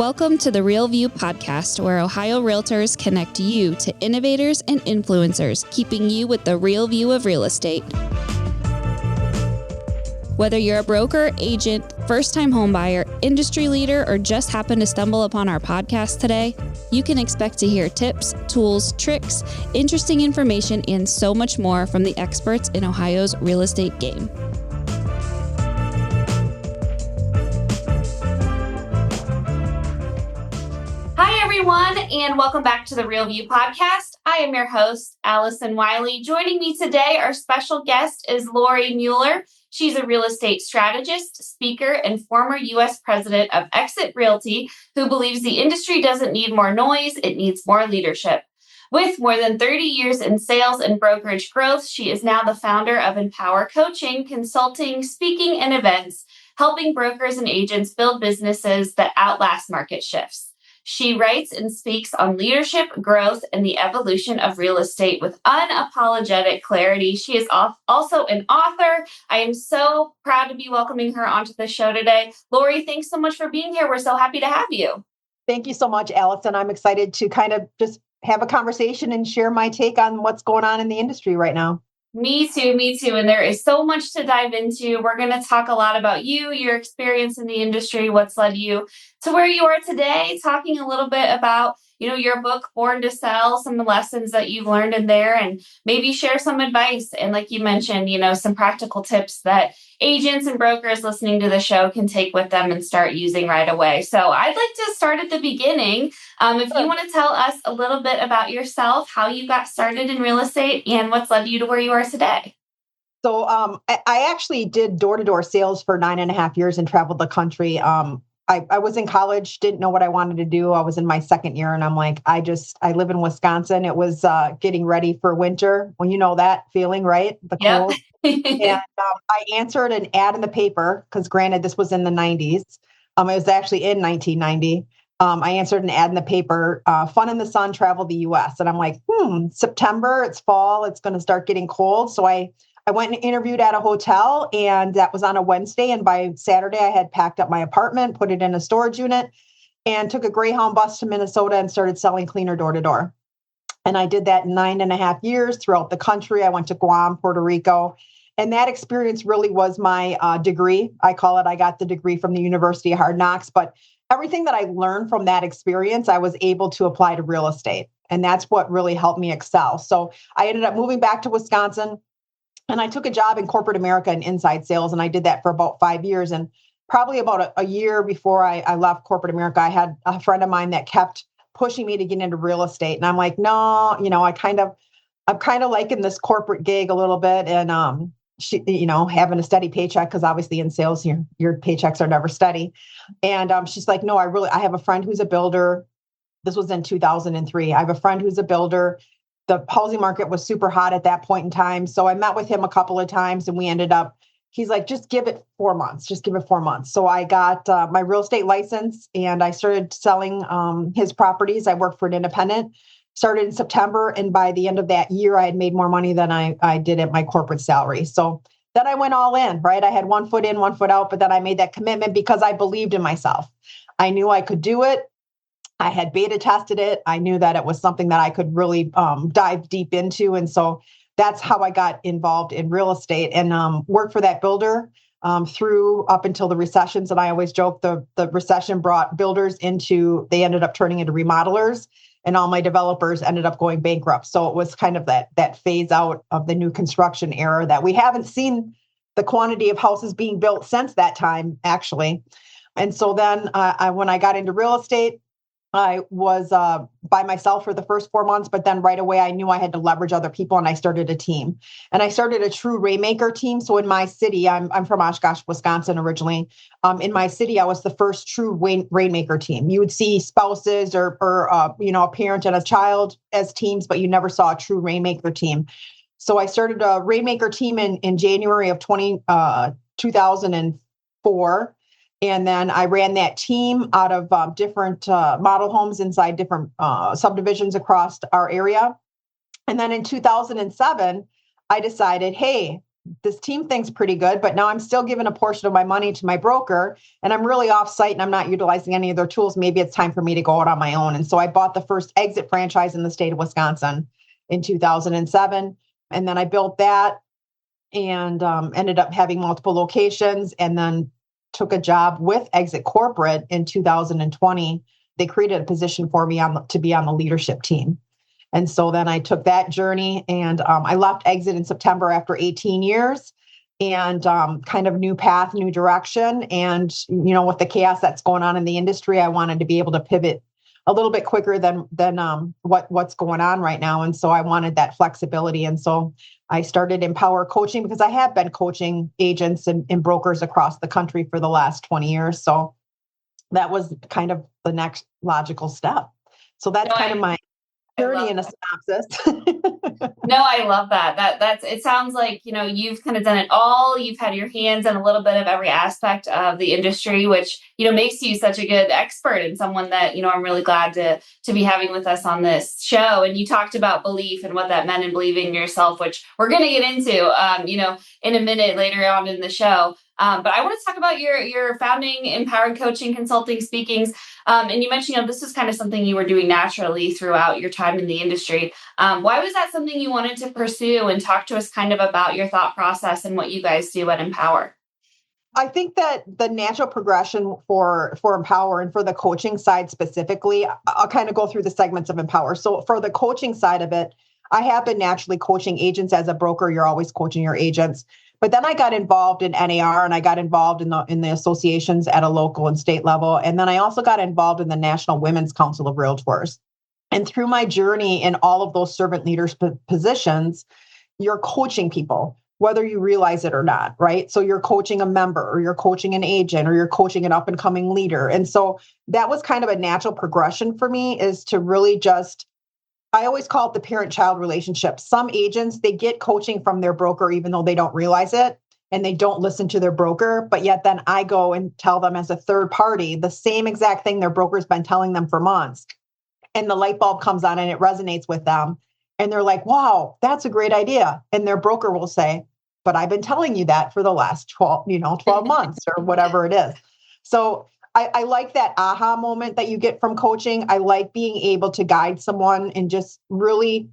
Welcome to the Real View podcast, where Ohio Realtors connect you to innovators and influencers, keeping you with the real view of real estate. Whether you're a broker, agent, first-time homebuyer, industry leader, or just happen to stumble upon our podcast today, you can expect to hear tips, tools, tricks, interesting information, and so much more from the experts in Ohio's real estate game. Hi, everyone, and welcome back to the Real View podcast. I am your host, Allison Wiley. Joining me today, our special guest is Lori Muller. She's a real estate strategist, speaker, and former U.S. president of Exit Realty, who believes the industry doesn't need more noise, it needs more leadership. With more than 30 years in sales and brokerage growth, she is now the founder of Empower Coaching, consulting, speaking, and events, helping brokers and agents build businesses that outlast market shifts. She writes and speaks on leadership, growth, and the evolution of real estate with unapologetic clarity. She is also an author. I am so proud to be welcoming her onto the show today. Lori, thanks so much for being here. We're so happy to have you. Thank you so much, Allison. I'm excited to kind of just have a conversation and share my take on what's going on in the industry right now. Me too. And there is so much to dive into. We're going to talk a lot about you, your experience in the industry, what's led you to where you are today, talking a little bit about, your book, Born to Sell, some lessons that you've learned in there, and maybe share some advice. And like you mentioned, some practical tips that agents and brokers listening to the show can take with them and start using right away. So I'd like to start at the beginning. If you want to tell us a little bit about yourself, how you got started in real estate and what's led you to where you are today. So I actually did door-to-door sales for 9.5 years and traveled the country. I was in college, didn't know what I wanted to do. I was in my second year and I'm like, I live in Wisconsin. It was getting ready for winter. Well, you know that feeling, right? The cold. And I answered an ad in the paper because granted, this was in the 90s. It was actually in 1990. I answered an ad in the paper, Fun in the Sun, Travel the U.S. And I'm like, September, it's fall, it's going to start getting cold. So I went and interviewed at a hotel, and that was on a Wednesday. And by Saturday, I had packed up my apartment, put it in a storage unit, and took a Greyhound bus to Minnesota and started selling cleaner door to door. And I did that 9.5 years throughout the country. I went to Guam, Puerto Rico. And that experience really was my degree. I call it, I got the degree from the University of Hard Knocks. But everything that I learned from that experience, I was able to apply to real estate. And that's what really helped me excel. So I ended up moving back to Wisconsin. And I took a job in corporate America in inside sales. And I did that for about 5 years. And probably about a year before I left corporate America, I had a friend of mine that kept pushing me to get into real estate. And I'm like, no, I'm kind of liking this corporate gig a little bit. And she, having a steady paycheck, because obviously in sales, your paychecks are never steady. And she's like, no, I have a friend who's a builder. This was in 2003. I have a friend who's a builder. The housing market was super hot at that point in time. So I met with him a couple of times and we ended up, he's like, just give it 4 months. Just give it 4 months. So I got my real estate license and I started selling his properties. I worked for an independent, started in September. And by the end of that year, I had made more money than I did at my corporate salary. So then I went all in, right? I had 1 foot in, 1 foot out, but then I made that commitment because I believed in myself. I knew I could do it. I had beta tested it. I knew that it was something that I could really dive deep into. And so that's how I got involved in real estate and worked for that builder through up until the recessions. And I always joke the recession brought builders they ended up turning into remodelers, and all my developers ended up going bankrupt. So it was kind of that phase out of the new construction era that we haven't seen the quantity of houses being built since that time, actually. And so then when I got into real estate, I was by myself for the first 4 months, but then right away I knew I had to leverage other people, and I started a team. And I started a true Rainmaker team. So in my city, I'm from Oshkosh, Wisconsin originally. In my city, I was the first true Rainmaker team. You would see spouses or a parent and a child as teams, but you never saw a true Rainmaker team. So I started a Rainmaker team in January of 2004. And then I ran that team out of different model homes inside different subdivisions across our area. And then in 2007, I decided, hey, this team thing's pretty good, but now I'm still giving a portion of my money to my broker and I'm really off site and I'm not utilizing any of their tools. Maybe it's time for me to go out on my own. And so I bought the first exit franchise in the state of Wisconsin in 2007. And then I built that and ended up having multiple locations, and then took a job with Exit Corporate in 2020. They created a position for me to be on the leadership team. And so then I took that journey, and I left Exit in September after 18 years, and kind of new path, new direction. And, with the chaos that's going on in the industry, I wanted to be able to pivot a little bit quicker than what's going on right now. And so I wanted that flexibility. And so I started Empower Coaching because I have been coaching agents and brokers across the country for the last 20 years. So that was kind of the next logical step. So that's kind of my journey in a synopsis. No, I love that. It sounds like, you've kind of done it all. You've had your hands in a little bit of every aspect of the industry, which, makes you such a good expert and someone that, I'm really glad to be having with us on this show. And you talked about belief and what that meant and believing in yourself, which we're going to get into, in a minute later on in the show. But I want to talk about your founding Empowered Coaching, Consulting, Speakings. And you mentioned, this is kind of something you were doing naturally throughout your time in the industry. Why was that something you wanted to pursue? And talk to us kind of about your thought process and what you guys do at Empower. I think that the natural progression for Empower and for the coaching side specifically, I'll kind of go through the segments of Empower. So for the coaching side of it, I have been naturally coaching agents. As a broker, you're always coaching your agents. But then I got involved in NAR, and I got involved in the associations at a local and state level. And then I also got involved in the National Women's Council of Realtors. And through my journey in all of those servant leaders positions, you're coaching people, whether you realize it or not, right? So you're coaching a member, or you're coaching an agent, or you're coaching an up and coming leader. And so that was kind of a natural progression for me, is to really I always call it the parent-child relationship. Some agents, they get coaching from their broker, even though they don't realize it, and they don't listen to their broker. But yet then I go and tell them as a third party the same exact thing their broker's been telling them for months. And the light bulb comes on and it resonates with them. And they're like, wow, that's a great idea. And their broker will say, but I've been telling you that for the last 12 months or whatever it is. So I like that aha moment that you get from coaching. I like being able to guide someone and just really,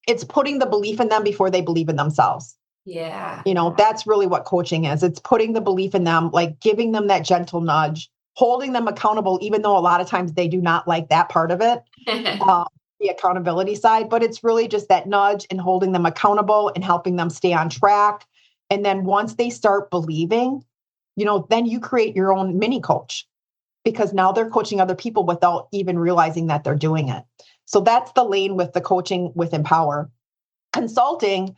it's putting the belief in them before they believe in themselves. Yeah. That's really what coaching is. It's putting the belief in them, like giving them that gentle nudge, holding them accountable, even though a lot of times they do not like that part of it, the accountability side. But it's really just that nudge and holding them accountable and helping them stay on track. And then once they start believing, then you create your own mini coach, because now they're coaching other people without even realizing that they're doing it. So that's the lane with the coaching with Empower. Consulting,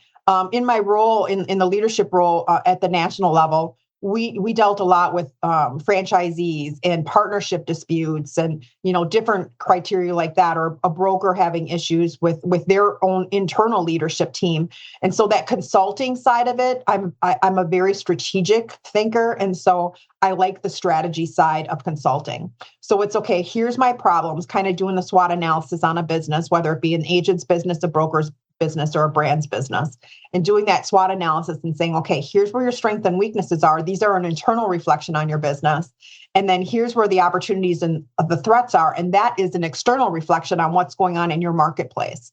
in my role, in the leadership role at the national level, we dealt a lot with franchisees and partnership disputes and, different criteria like that, or a broker having issues with their own internal leadership team. And so that consulting side of it, I'm a very strategic thinker. And so I like the strategy side of consulting. So it's okay, here's my problems, kind of doing the SWOT analysis on a business, whether it be an agent's business, a broker's business, or a brand's business, and doing that SWOT analysis and saying, okay, here's where your strengths and weaknesses are. These are an internal reflection on your business. And then here's where the opportunities and the threats are. And that is an external reflection on what's going on in your marketplace.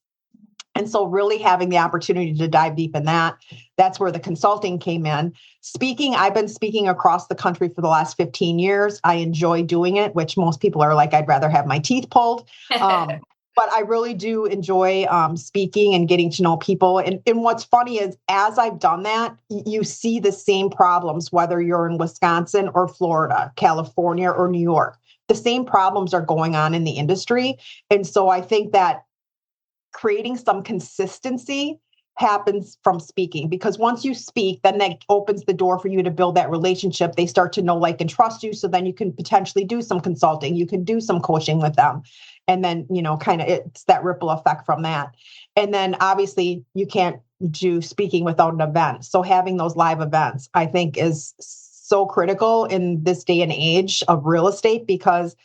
And so really having the opportunity to dive deep in that's where the consulting came in. Speaking, I've been speaking across the country for the last 15 years. I enjoy doing it, which most people are like, I'd rather have my teeth pulled. But I really do enjoy speaking and getting to know people. And what's funny is, as I've done that, you see the same problems, whether you're in Wisconsin or Florida, California or New York. The same problems are going on in the industry. And so I think that creating some consistency happens from speaking, because once you speak, then that opens the door for you to build that relationship. They start to know, like, and trust you. So then you can potentially do some consulting. You can do some coaching with them. And then, kind of it's that ripple effect from that. And then obviously you can't do speaking without an event. So having those live events, I think, is so critical in this day and age of real estate, because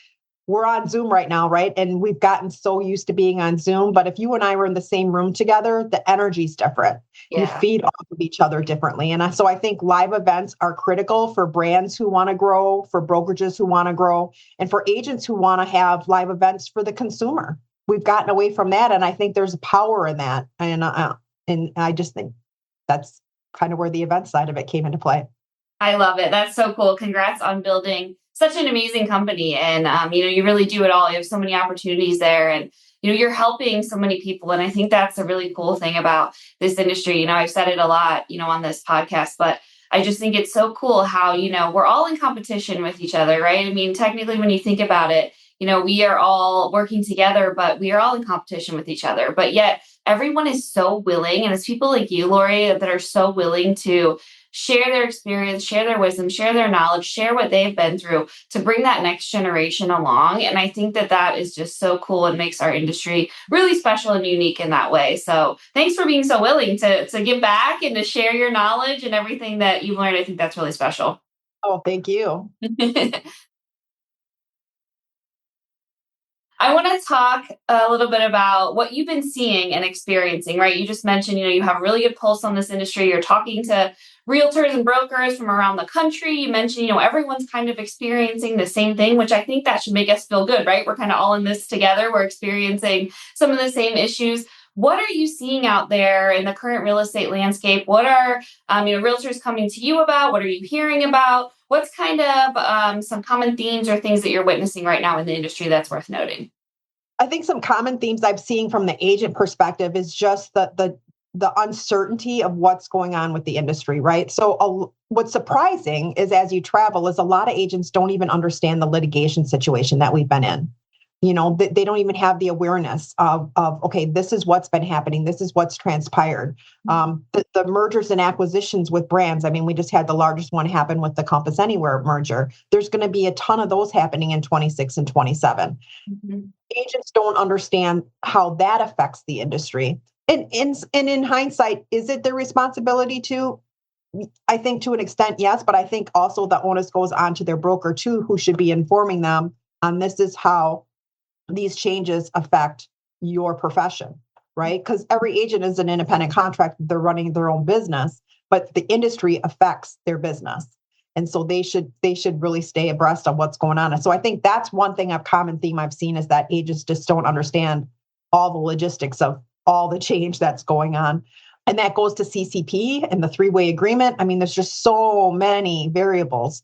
we're on Zoom right now, right? And we've gotten so used to being on Zoom. But if you and I were in the same room together, the energy's different. You Yeah. feed off of each other differently. So I think live events are critical for brands who want to grow, for brokerages who want to grow, and for agents who want to have live events for the consumer. We've gotten away from that. And I think there's power in that. And I just think that's kind of where the event side of it came into play. I love it. That's so cool. Congrats on building such an amazing company. And, you really do it all. You have so many opportunities there and, you're helping so many people. And I think that's a really cool thing about this industry. I've said it a lot, on this podcast, but I just think it's so cool how, we're all in competition with each other, right? I mean, technically, when you think about it, we are all working together, but we are all in competition with each other. But yet everyone is so willing. And it's people like you, Lori, that are so willing to share their experience, share their wisdom, share their knowledge, share what they've been through to bring that next generation along. And I think that that is just so cool and makes our industry really special and unique in that way. So thanks for being so willing to give back and to share your knowledge and everything that you've learned. I think that's really special. Oh, thank you. I want to talk a little bit about what you've been seeing and experiencing, right? You just mentioned, you have a really good pulse on this industry. You're talking to realtors and brokers from around the country. You mentioned, everyone's kind of experiencing the same thing, which I think that should make us feel good, right? We're kind of all in this together. We're experiencing some of the same issues. What are you seeing out there in the current real estate landscape? What are, realtors coming to you about? What are you hearing about? What's kind of some common themes or things that you're witnessing right now in the industry that's worth noting? I think some common themes I've seen from the agent perspective is just the uncertainty of what's going on with the industry, right? So what's surprising is as you travel is a lot of agents don't even understand the litigation situation that we've been in. They don't even have the awareness of okay, this is what's been happening. This is what's transpired. The mergers and acquisitions with brands. I mean, we just had the largest one happen with the Compass Anywhere merger. There's going to be a ton of those happening in 26 and 27. Mm-hmm. Agents don't understand how that affects the industry. And in hindsight, is it their responsibility to? I think to an extent, yes, but I think also the onus goes on to their broker too, who should be informing them on this is how these changes affect your profession, right? Because every agent is an independent contractor. They're running their own business, but the industry affects their business. And so they should really stay abreast of what's going on. And so I think that's one thing, a common theme I've seen is that agents just don't understand all the logistics of all the change that's going on. And that goes to CCP and the three-way agreement. I mean, there's just so many variables.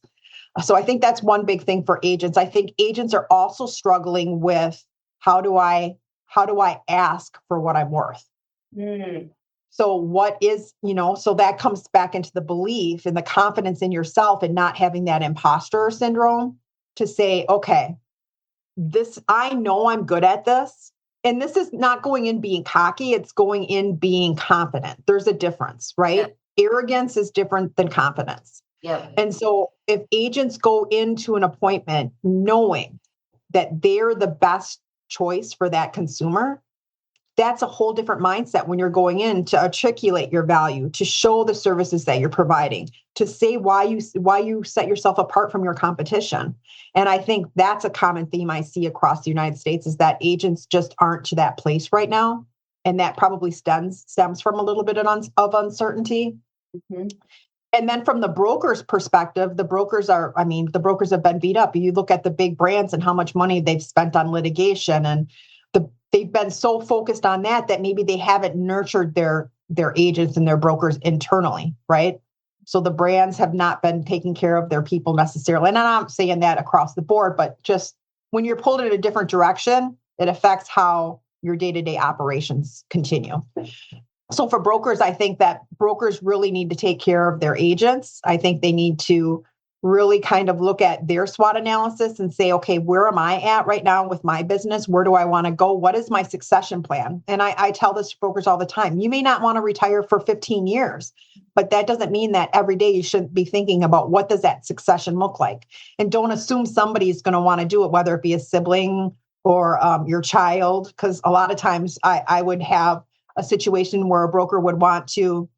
So I think that's one big thing for agents. I think agents are also struggling with how do I ask for what I'm worth? Mm. So what is, so that comes back into the belief and the confidence in yourself and not having that imposter syndrome to say, okay, I know I'm good at this. And this is not going in being cocky. It's going in being confident. There's a difference, right? Yeah. Arrogance is different than confidence. Yeah. And so if agents go into an appointment knowing that they're the best choice for that consumer, that's a whole different mindset when you're going in to articulate your value, to show the services that you're providing, to say why you set yourself apart from your competition. And I think that's a common theme I see across the United States is that agents just aren't to that place right now. And that probably stems from a little bit of uncertainty. Mm-hmm. And then from the broker's perspective, the brokers have been beat up. You look at the big brands and how much money they've spent on litigation and they've been so focused on that maybe they haven't nurtured their agents and their brokers internally, right? So the brands have not been taking care of their people necessarily. And I'm not saying that across the board, but just when you're pulled in a different direction, it affects how your day-to-day operations continue. So for brokers, I think that brokers really need to take care of their agents. I think they need to really kind of look at their SWOT analysis and say, okay, where am I at right now with my business? Where do I want to go? What is my succession plan? And I tell this to brokers all the time. You may not want to retire for 15 years, but that doesn't mean that every day you shouldn't be thinking about what does that succession look like? And don't assume somebody's going to want to do it, whether it be a sibling or your child, because a lot of times I would have a situation where a broker would want to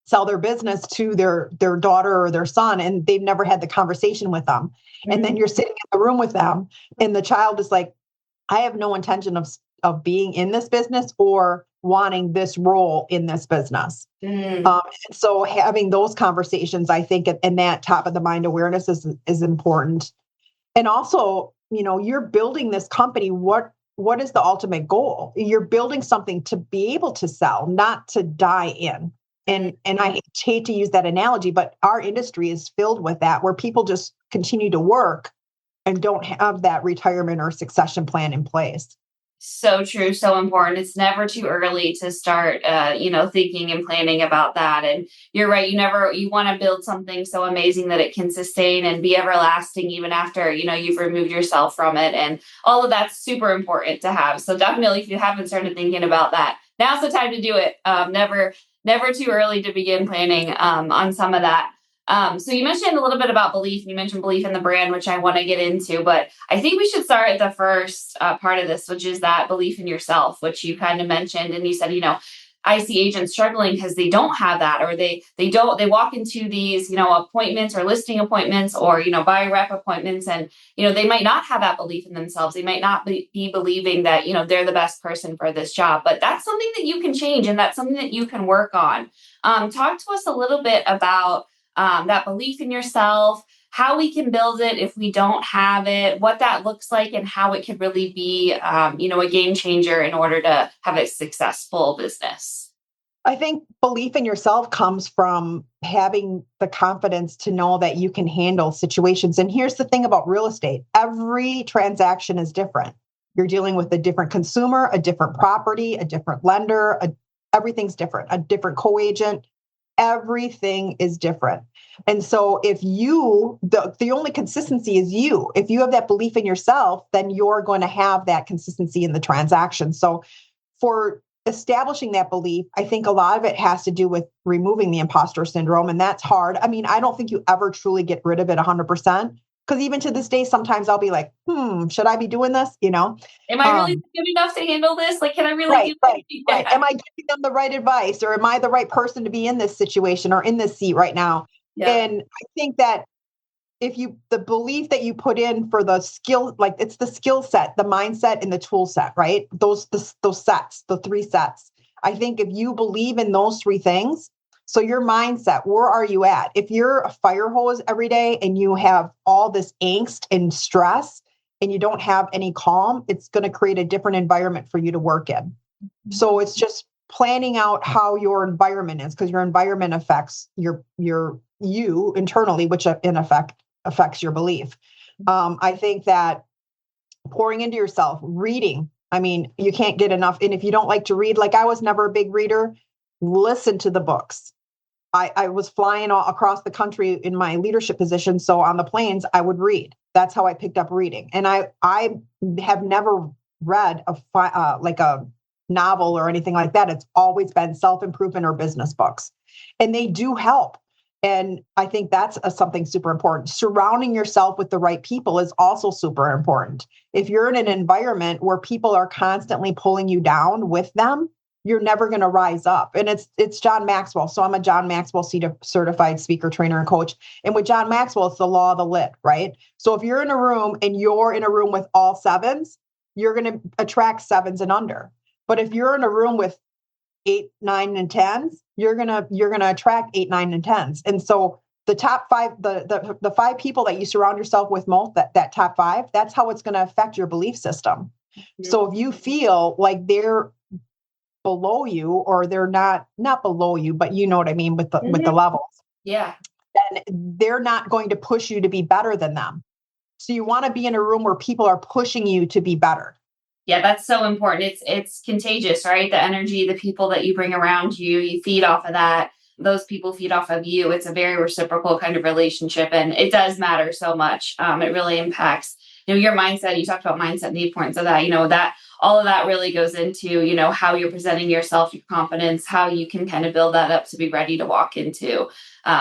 sell their business to their daughter or their son, and they've never had the conversation with them. And then you're sitting in the room with them, and the child is like, I have no intention of being in this business or wanting this role in this business. And so having those conversations, I think, and that top of the mind awareness is important. And also, you're building this company. What is the ultimate goal? You're building something to be able to sell, not to die in. And I hate to use that analogy, but our industry is filled with that, where people just continue to work and don't have that retirement or succession plan in place. So true, so important. It's never too early to start, thinking and planning about that. And you're right. You want to build something so amazing that it can sustain and be everlasting, even after, you've removed yourself from it. And all of that's super important to have. So definitely, if you haven't started thinking about that, now's the time to do it. Never too early to begin planning on some of that. So you mentioned a little bit about belief, and you mentioned belief in the brand, which I want to get into, but I think we should start at the first part of this, which is that belief in yourself, which you kind of mentioned. And you said, I see agents struggling because they don't have that, or they walk into these, appointments or listing appointments or, buyer rep appointments. And, they might not have that belief in themselves. They might not be believing that, they're the best person for this job, but that's something that you can change. And that's something that you can work on. Talk to us a little bit about that belief in yourself, how we can build it if we don't have it, what that looks like, and how it could really be, a game changer in order to have a successful business. I think belief in yourself comes from having the confidence to know that you can handle situations. And here's the thing about real estate. Every transaction is different. You're dealing with a different consumer, a different property, a different lender, everything's different, a different co-agent. Everything is different. And so if the only consistency is you. If you have that belief in yourself, then you're going to have that consistency in the transaction. So for establishing that belief, I think a lot of it has to do with removing the imposter syndrome. And that's hard. I mean, I don't think you ever truly get rid of it 100%. Because even to this day, sometimes I'll be like, should I be doing this? Am I really good enough to handle this? Like, can I really do right. Am I giving them the right advice, or am I the right person to be in this situation or in this seat right now? Yeah. And I think that the belief that you put in for the skill, like it's the skill set, the mindset, and the tool set, right? Those sets, the 3 sets. I think if you believe in those 3 things, so your mindset, where are you at? If you're a fire hose every day and you have all this angst and stress and you don't have any calm, it's going to create a different environment for you to work in. So it's just planning out how your environment is, because your environment affects you internally, which in effect affects your belief. I think that pouring into yourself, reading, I mean, you can't get enough. And if you don't like to read, like I was never a big reader, listen to the books. I was flying all across the country in my leadership position. So on the planes, I would read. That's how I picked up reading. And I have never read a novel or anything like that. It's always been self-improvement or business books, and they do help. And I think that's something super important. Surrounding yourself with the right people is also super important. If you're in an environment where people are constantly pulling you down with them, you're never going to rise up. And it's John Maxwell. So I'm a John Maxwell certified speaker, trainer, and coach. And with John Maxwell, it's the law of the lid, right? So if you're in a room and you're in a room with all 7s, you're going to attract 7s and under. But if you're in a room with 8, 9, and 10s, you're gonna attract 8, 9, and 10s. And so the top 5, the 5 people that you surround yourself with most, that top 5, that's how it's going to affect your belief system. Mm-hmm. So if you feel like they're below you, or they're not below you, but you know what I mean with the with the levels, yeah, then they're not going to push you to be better than them. So you want to be in a room where people are pushing you to be better. Yeah, that's so important. It's contagious, right? The energy, the people that you bring around you, you feed off of that. Those people feed off of you. It's a very reciprocal kind of relationship, and it does matter so much. It really impacts, your mindset. You talked about mindset and the importance of that. That all of that really goes into, how you're presenting yourself, your confidence, how you can kind of build that up to be ready to walk into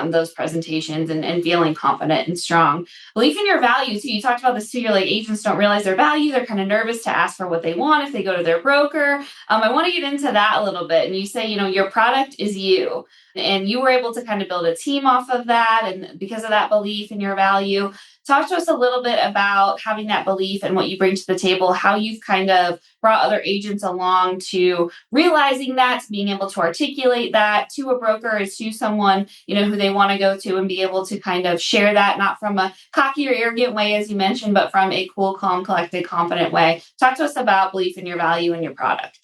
those presentations and feeling confident and strong. Belief in your value too. You talked about this too. You're like, agents don't realize their value. They're kind of nervous to ask for what they want if they go to their broker. I want to get into that a little bit. And you say, your product is you. And you were able to kind of build a team off of that. And because of that belief in your value, talk to us a little bit about having that belief and what you bring to the table, how you've kind of brought other agents along to realizing that, to being able to articulate that to a broker or to someone, who they want to go to, and be able to kind of share that, not from a cocky or arrogant way, as you mentioned, but from a cool, calm, collected, confident way. Talk to us about belief in your value and your product.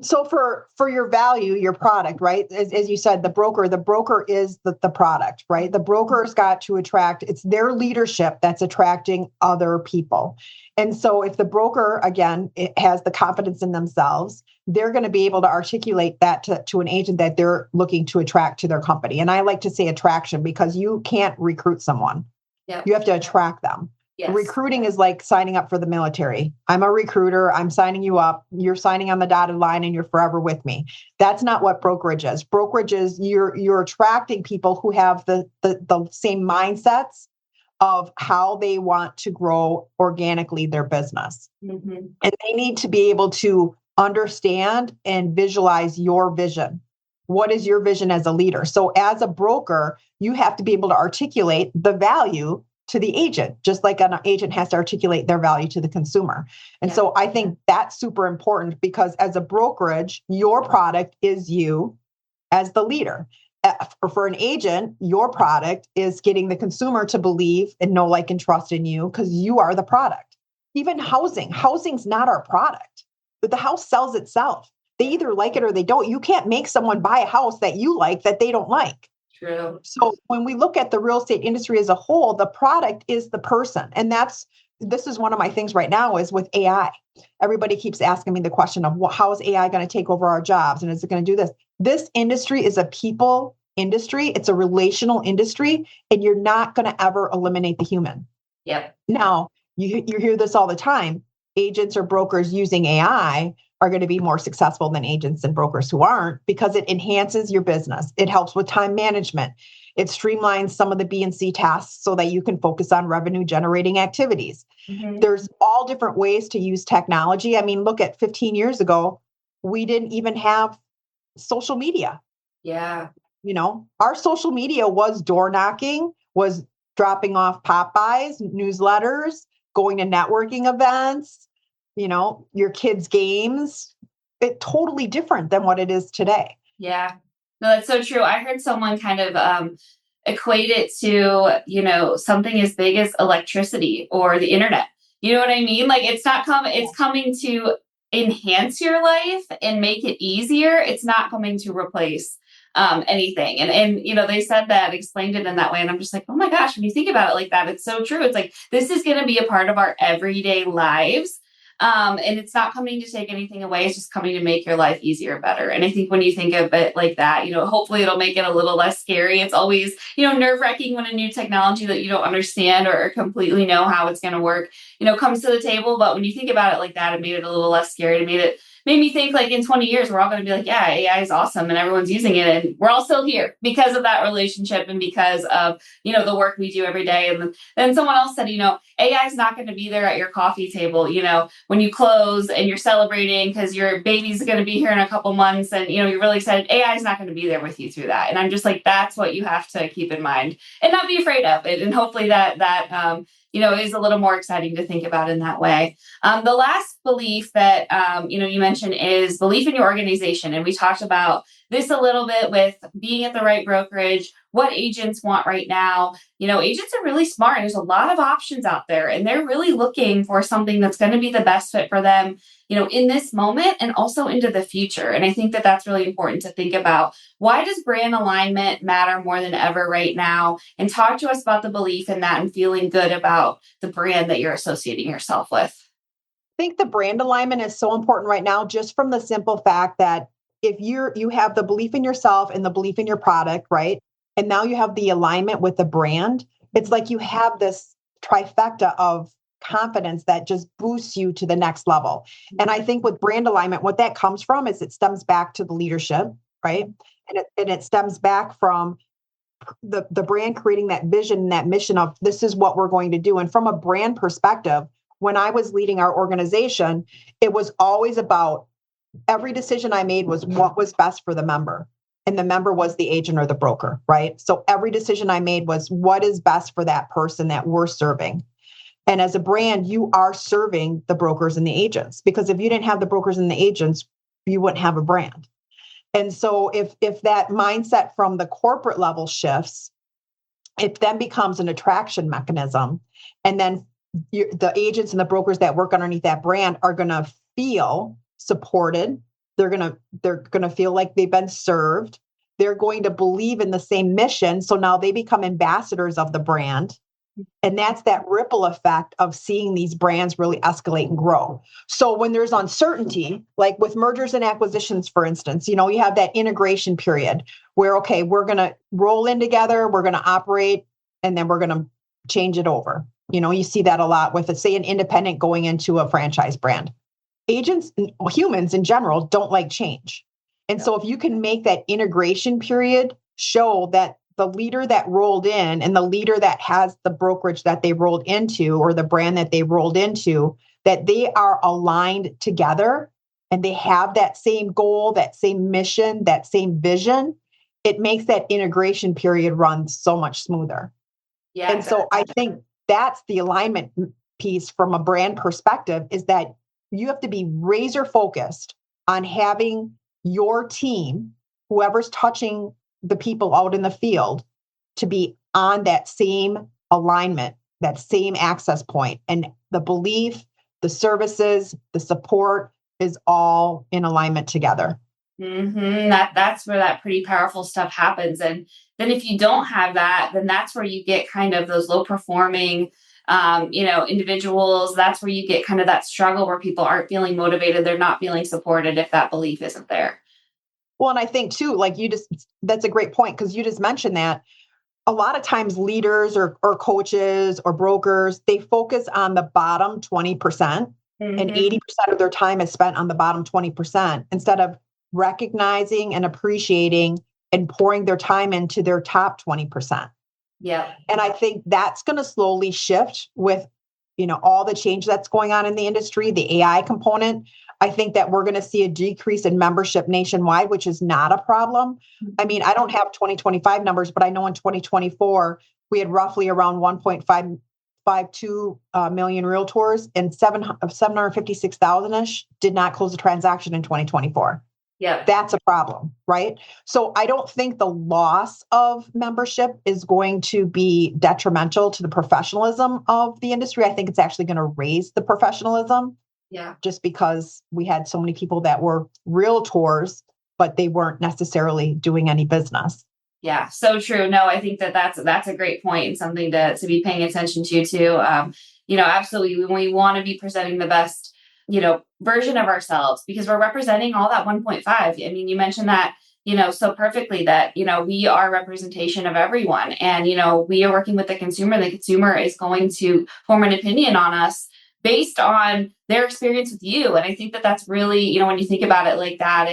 So for your value, your product, right? As you said, the broker is the product, right? The broker's got to attract, it's their leadership that's attracting other people. And so if the broker, again, it has the confidence in themselves, they're going to be able to articulate that to an agent that they're looking to attract to their company. And I like to say attraction because you can't recruit someone. Yep. You have to attract them. Yes. Recruiting is like signing up for the military. I'm a recruiter. I'm signing you up. You're signing on the dotted line and you're forever with me. That's not what brokerage is. Brokerage is you're attracting people who have the same mindsets of how they want to grow organically their business. Mm-hmm. And they need to be able to understand and visualize your vision. What is your vision as a leader? So as a broker, you have to be able to articulate the value to the agent, just like an agent has to articulate their value to the consumer. And so I think that's super important because as a brokerage, your product is you as the leader. For an agent, your product is getting the consumer to believe and know, like, and trust in you because you are the product. Even housing's not our product, but the house sells itself. They either like it or they don't. You can't make someone buy a house that you like that they don't like. True. So when we look at the real estate industry as a whole, the product is the person. And this is one of my things right now is with AI. Everybody keeps asking me the question of how is AI going to take over our jobs? And is it going to do this? This industry is a people industry. It's a relational industry, and you're not going to ever eliminate the human. Yep. Now, you hear this all the time. Agents or brokers using AI are going to be more successful than agents and brokers who aren't because it enhances your business. It helps with time management. It streamlines some of the B and C tasks so that you can focus on revenue generating activities. Mm-hmm. There's all different ways to use technology. I mean, look at 15 years ago, we didn't even have social media. Yeah. Our social media was door knocking, was dropping off Popeyes, newsletters, going to networking events, your kids' games. It's totally different than what it is today. Yeah, no, that's so true. I heard someone kind of equate it to, something as big as electricity or the internet. You know what I mean? Like it's coming to enhance your life and make it easier. It's not coming to replace anything. And they said that, explained it in that way. And I'm just like, oh my gosh, when you think about it like that, it's so true. It's like, this is going to be a part of our everyday lives. And it's not coming to take anything away. It's just coming to make your life easier, better. And I think when you think of it like that, hopefully it'll make it a little less scary. It's always, nerve wracking when a new technology that you don't understand or completely know how it's going to work, comes to the table. But when you think about it like that, it made it a little less scary. It made me think like in 20 years, we're all going to be like, yeah, AI is awesome and everyone's using it. And we're all still here because of that relationship and because of, the work we do every day. And then someone else said, AI is not going to be there at your coffee table, when you close and you're celebrating because your baby's going to be here in a couple months and, you're really excited. AI is not going to be there with you through that. And I'm just like, that's what you have to keep in mind and not be afraid of it. And hopefully that is a little more exciting to think about in that way. The last belief that, you mentioned is belief in your organization. And we talked about this a little bit with being at the right brokerage, what agents want right now. Agents are really smart. And there's a lot of options out there and they're really looking for something that's going to be the best fit for them, in this moment and also into the future. And I think that that's really important to think about. Why does brand alignment matter more than ever right now? And talk to us about the belief in that and feeling good about the brand that you're associating yourself with. I think the brand alignment is so important right now, just from the simple fact that if you have the belief in yourself and the belief in your product, right? And now you have the alignment with the brand. It's like you have this trifecta of confidence that just boosts you to the next level. And I think with brand alignment, what that comes from is it stems back to the leadership, right? And it stems back from the brand creating that vision and that mission of this is what we're going to do. And from a brand perspective, when I was leading our organization, it was always about every decision I made was what was best for the member. And the member was the agent or the broker, right? So every decision I made was what is best for that person that we're serving. And as a brand, you are serving the brokers and the agents, because if you didn't have the brokers and the agents, you wouldn't have a brand. And so if that mindset from the corporate level shifts, it then becomes an attraction mechanism. And then the agents and the brokers that work underneath that brand are going to feel supported. They're going to feel like they've been served. They're going to believe in the same mission. So now they become ambassadors of the brand. And that's that ripple effect of seeing these brands really escalate and grow. So when there's uncertainty, like with mergers and acquisitions, for instance, you have that integration period where, okay, we're going to roll in together, we're going to operate, and then we're going to change it over. You see that a lot with, say, an independent going into a franchise brand. Agents, humans in general, don't like change. And so if you can make that integration period show that the leader that rolled in and the leader that has the brokerage that they rolled into or the brand that they rolled into, that they are aligned together and they have that same goal, that same mission, that same vision, it makes that integration period run so much smoother. Yeah. And so I think that's the alignment piece from a brand perspective, is that you have to be razor focused on having your team, whoever's touching the people out in the field, to be on that same alignment, that same access point. And the belief, the services, the support is all in alignment together. That's where that pretty powerful stuff happens. And then if you don't have that, then that's where you get kind of those low performing individuals. That's where you get kind of that struggle where people aren't feeling motivated. They're not feeling supported if that belief isn't there. Well, and I think too, like that's a great point, because you just mentioned that a lot of times leaders or coaches or brokers, they focus on the bottom 20%, and 80% of their time is spent on the bottom 20% instead of recognizing and appreciating and pouring their time into their top 20%. Yeah. And I think that's going to slowly shift with, all the change that's going on in the industry, the AI component. I think that we're going to see a decrease in membership nationwide, which is not a problem. I mean, I don't have 2025 numbers, but I know in 2024, we had roughly around 1.52 million realtors, and 756,000-ish did not close a transaction in 2024. Yeah, that's a problem, right? So I don't think the loss of membership is going to be detrimental to the professionalism of the industry. I think it's actually going to raise the professionalism. Yeah. Just because we had so many people that were realtors, but they weren't necessarily doing any business. Yeah, so true. No, I think that's a great point and something to be paying attention to too. Absolutely, we want to be presenting the best version of ourselves, because we're representing all that 1.5. I mean, you mentioned that, so perfectly, that, we are representation of everyone, and, we are working with the consumer. The consumer is going to form an opinion on us based on their experience with you. And I think that that's really, when you think about it like that,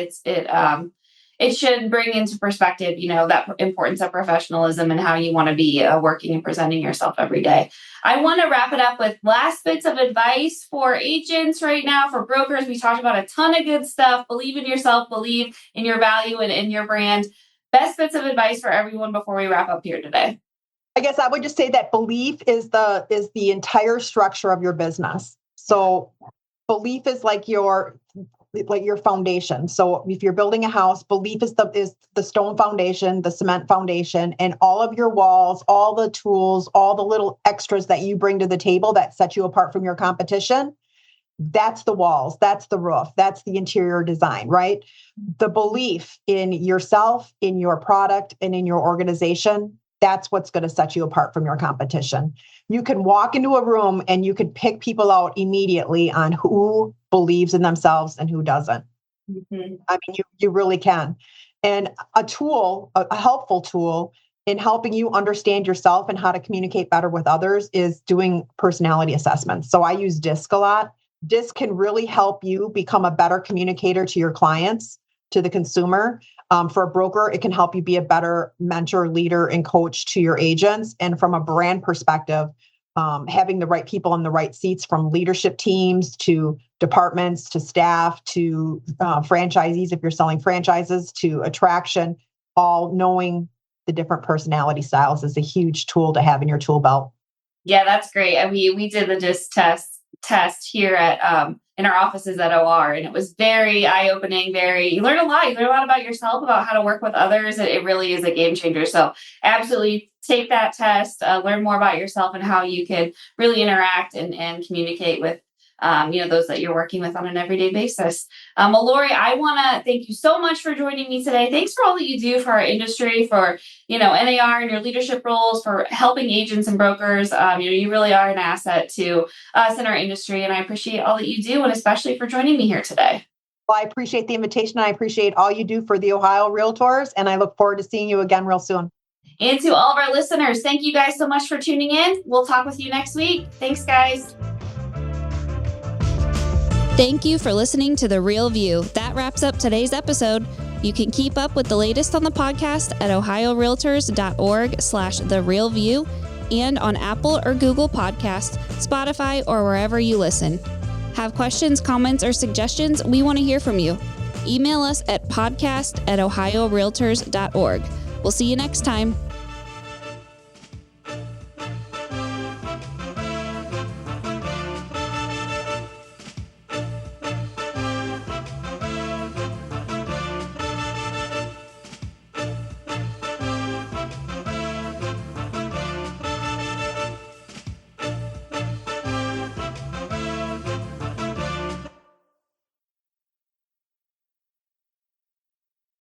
it should bring into perspective, that importance of professionalism and how you want to be working and presenting yourself every day. I want to wrap it up with last bits of advice for agents right now, for brokers. We talked about a ton of good stuff. Believe in yourself, believe in your value and in your brand. Best bits of advice for everyone before we wrap up here today. I guess I would just say that belief is the entire structure of your business. So belief is like your foundation. So if you're building a house, belief is the stone foundation, the cement foundation, and all of your walls, all the tools, all the little extras that you bring to the table that set you apart from your competition. That's the walls, that's the roof, that's the interior design, right? The belief in yourself, in your product, and in your organization, that's what's going to set you apart from your competition. You can walk into a room and you can pick people out immediately on who believes in themselves and who doesn't. I mean, you really can. And a helpful tool in helping you understand yourself and how to communicate better with others is doing personality assessments. So I use DISC a lot. DISC can really help you become a better communicator to your clients, to the consumer. For a broker, it can help you be a better mentor, leader, and coach to your agents. And from a brand perspective, having the right people in the right seats, from leadership teams to departments to staff to franchisees, if you're selling franchises, to attraction, all knowing the different personality styles is a huge tool to have in your tool belt. Yeah, that's great. I mean, we did the DISC test here at in our offices at OR, and it was very eye-opening. You learn a lot. You learn a lot about yourself, about how to work with others. It really is a game changer. So absolutely take that test, learn more about yourself and how you can really interact and communicate with those that you're working with on an everyday basis. Well, Lori, I want to thank you so much for joining me today. Thanks for all that you do for our industry, for, NAR and your leadership roles, for helping agents and brokers. You really are an asset to us in our industry, and I appreciate all that you do, and especially for joining me here today. Well, I appreciate the invitation. I appreciate all you do for the Ohio Realtors, and I look forward to seeing you again real soon. And to all of our listeners, thank you guys so much for tuning in. We'll talk with you next week. Thanks, guys. Thank you for listening to The Real View. That wraps up today's episode. You can keep up with the latest on the podcast at ohiorealtors.org/therealview and on Apple or Google Podcasts, Spotify, or wherever you listen. Have questions, comments, or suggestions? We want to hear from you. Email us at podcast@ohiorealtors.org. We'll see you next time.